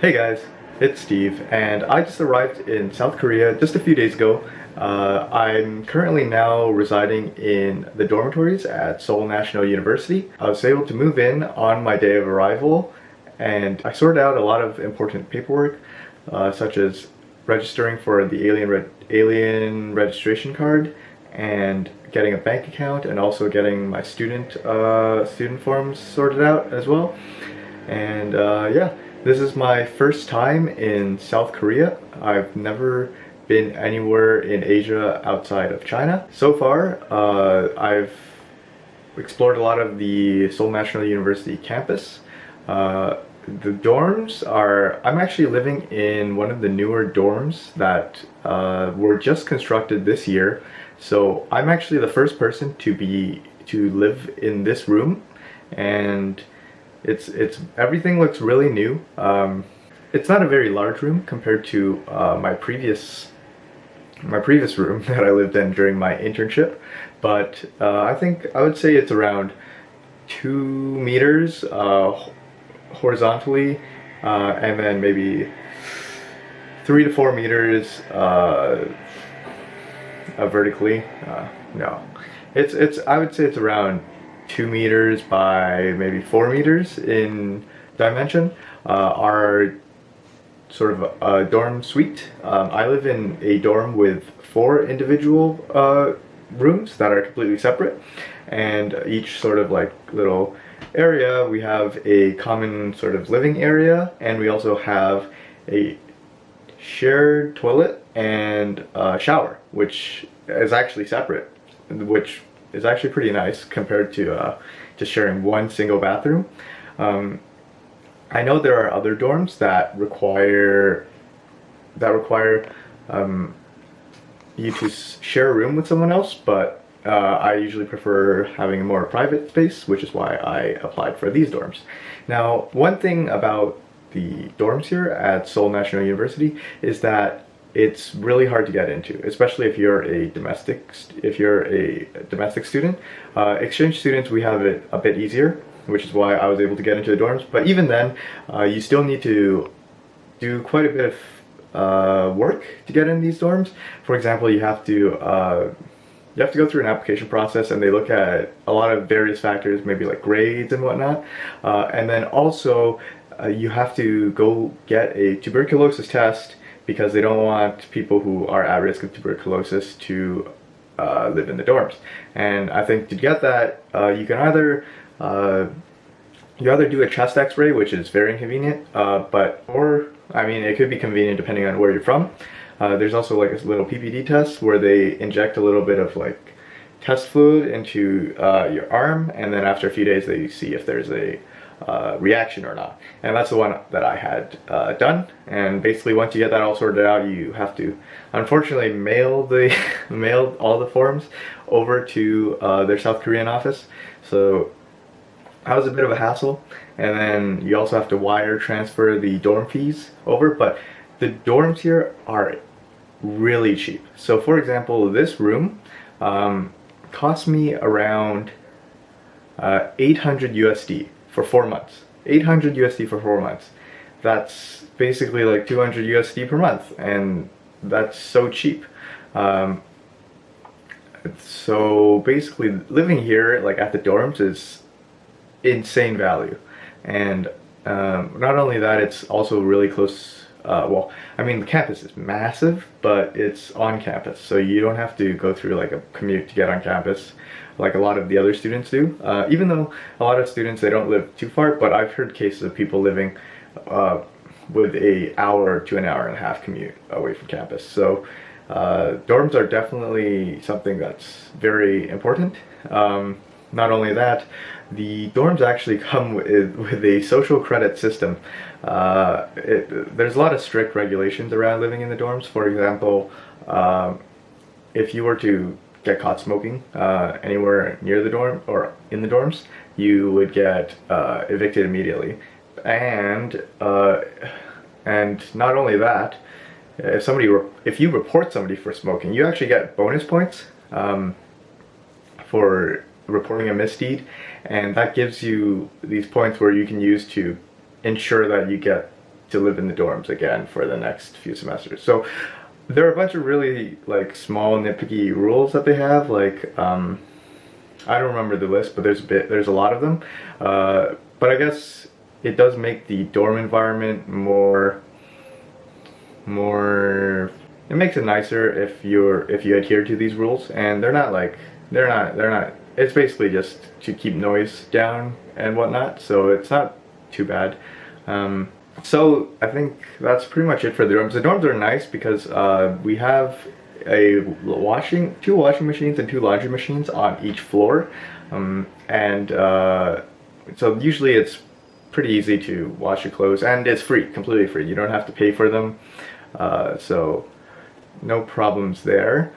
Hey guys, it's Steve, and I just arrived in South Korea just a few days ago. I'm currently now residing in the dormitories at Seoul National University. I was able to move in on my day of arrival, and I sorted out a lot of important paperwork, such as registering for the alien registration card, and getting a bank account, and also getting my student forms sorted out as well. And yeah, this is my first time in South Korea. I've never been anywhere in Asia outside of China. So far, I've explored a lot of the Seoul National University campus. The dorms are, I'm actually living in one of the newer dorms that were just constructed this year. So I'm actually the first person to live in this room, and it's everything looks really new. It's not a very large room compared to my previous room that I lived in during my internship, but I think I would say it's around 2 meters horizontally, and then maybe 3 to 4 meters vertically. No, it's I would say it's around 2 meters by maybe 4 meters in dimension. Our sort of a dorm suite. I live in a dorm with four individual rooms that are completely separate, and each sort of like little area we have a common sort of living area, and we also have a shared toilet and shower, which is actually separate, which is actually pretty nice compared to just sharing one single bathroom. I know there are other dorms that require you to share a room with someone else, but I usually prefer having a more private space, which is why I applied for these dorms. Now, one thing about the dorms here at Seoul National University is that it's really hard to get into, especially if you're a domestic student. Exchange students, we have it a bit easier, which is why I was able to get into the dorms. But even then, you still need to do quite a bit of work to get in these dorms. For example, you have to go through an application process, and they look at a lot of various factors, maybe like grades and whatnot. And then also, you have to go get a tuberculosis test, because they don't want people who are at risk of tuberculosis to live in the dorms. And I think to get that, you can either do a chest X-ray, which is very inconvenient, or I mean, it could be convenient depending on where you're from. There's also like a little PPD test where they inject a little bit of like test fluid into your arm, and then after a few days they see if there's a reaction or not. And that's the one that I had done. And basically, once you get that all sorted out, you have to unfortunately mail all the forms over to their South Korean office. So that was a bit of a hassle. And then you also have to wire transfer the dorm fees over, but the dorms here are really cheap. So for example, this room cost me around 800 USD for 4 months. 800 USD for 4 months. That's basically like 200 USD per month, and that's so cheap. So basically, living here, like at the dorms, is insane value. And not only that, it's also really close. Well, I mean, the campus is massive, but it's on campus, so you don't have to go through like a commute to get on campus like a lot of the other students do. Even though a lot of students, they don't live too far, but I've heard cases of people living with an hour to an hour and a half commute away from campus. So dorms are definitely something that's very important. Not only that, the dorms actually come with a social credit system. There's a lot of strict regulations around living in the dorms. For example, if you were to get caught smoking anywhere near the dorm or in the dorms, you would get evicted immediately. And not only that, if you report somebody for smoking, you actually get bonus points for reporting a misdeed, and that gives you these points where you can use to ensure that you get to live in the dorms again for the next few semesters. So there are a bunch of really like small nitpicky rules that they have. Like I don't remember the list, but there's a lot of them. But I guess it does make the dorm environment more. It makes it nicer if you adhere to these rules, and they're not. It's basically just to keep noise down and whatnot, so it's not too bad. So I think that's pretty much it for the dorms. The dorms are nice because we have two washing machines and two laundry machines on each floor, so usually it's pretty easy to wash your clothes, and it's free, completely free. You don't have to pay for them, so no problems there.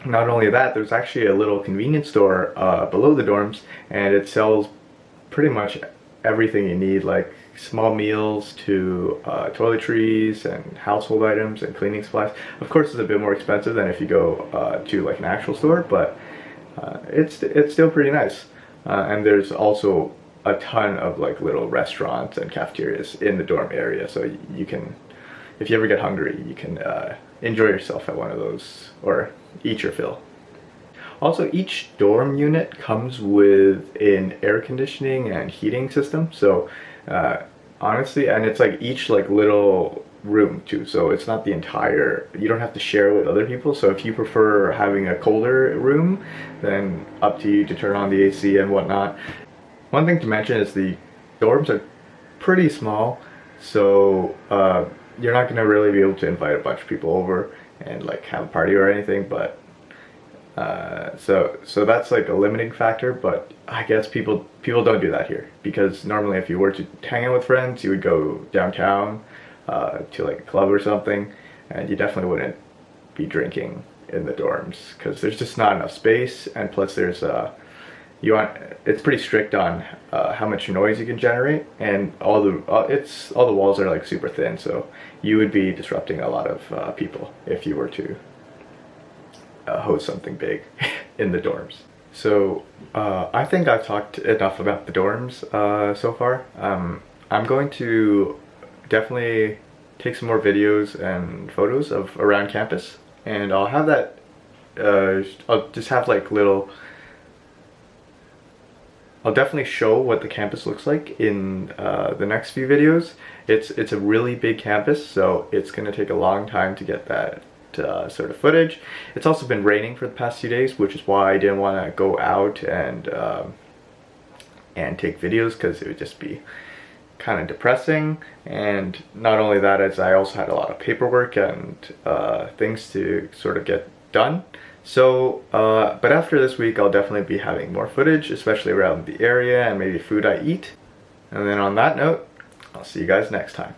Not only that, there's actually a little convenience store below the dorms, and it sells pretty much everything you need, like small meals to toiletries and household items and cleaning supplies. Of course, it's a bit more expensive than if you go to like an actual store, but it's still pretty nice. And there's also a ton of like little restaurants and cafeterias in the dorm area, so you can, if you ever get hungry, you can enjoy yourself at one of those or eat your fill. Also, each dorm unit comes with an air conditioning and heating system, so honestly, and it's like each like little room too, so it's not the entire, you don't have to share with other people. So if you prefer having a colder room, then up to you to turn on the AC and whatnot. One thing to mention is the dorms are pretty small, so you're not going to really be able to invite a bunch of people over and like have a party or anything, but so that's like a limiting factor. But I guess people don't do that here, because normally if you were to hang out with friends, you would go downtown to like a club or something, and you definitely wouldn't be drinking in the dorms because there's just not enough space, and plus there's it's pretty strict on how much noise you can generate, and all the walls are like super thin, so you would be disrupting a lot of people if you were to host something big in the dorms. So I think I've talked enough about the dorms so far. I'm going to definitely take some more videos and photos of around campus, and I'll have that I'll just have like I'll definitely show what the campus looks like in the next few videos. It's a really big campus, so it's gonna take a long time to get that sort of footage. It's also been raining for the past few days, which is why I didn't want to go out and take videos, because it would just be kind of depressing. And not only that, as I also had a lot of paperwork and things to sort of get done. So, but after this week, I'll definitely be having more footage, especially around the area and maybe food I eat. And then on that note, I'll see you guys next time.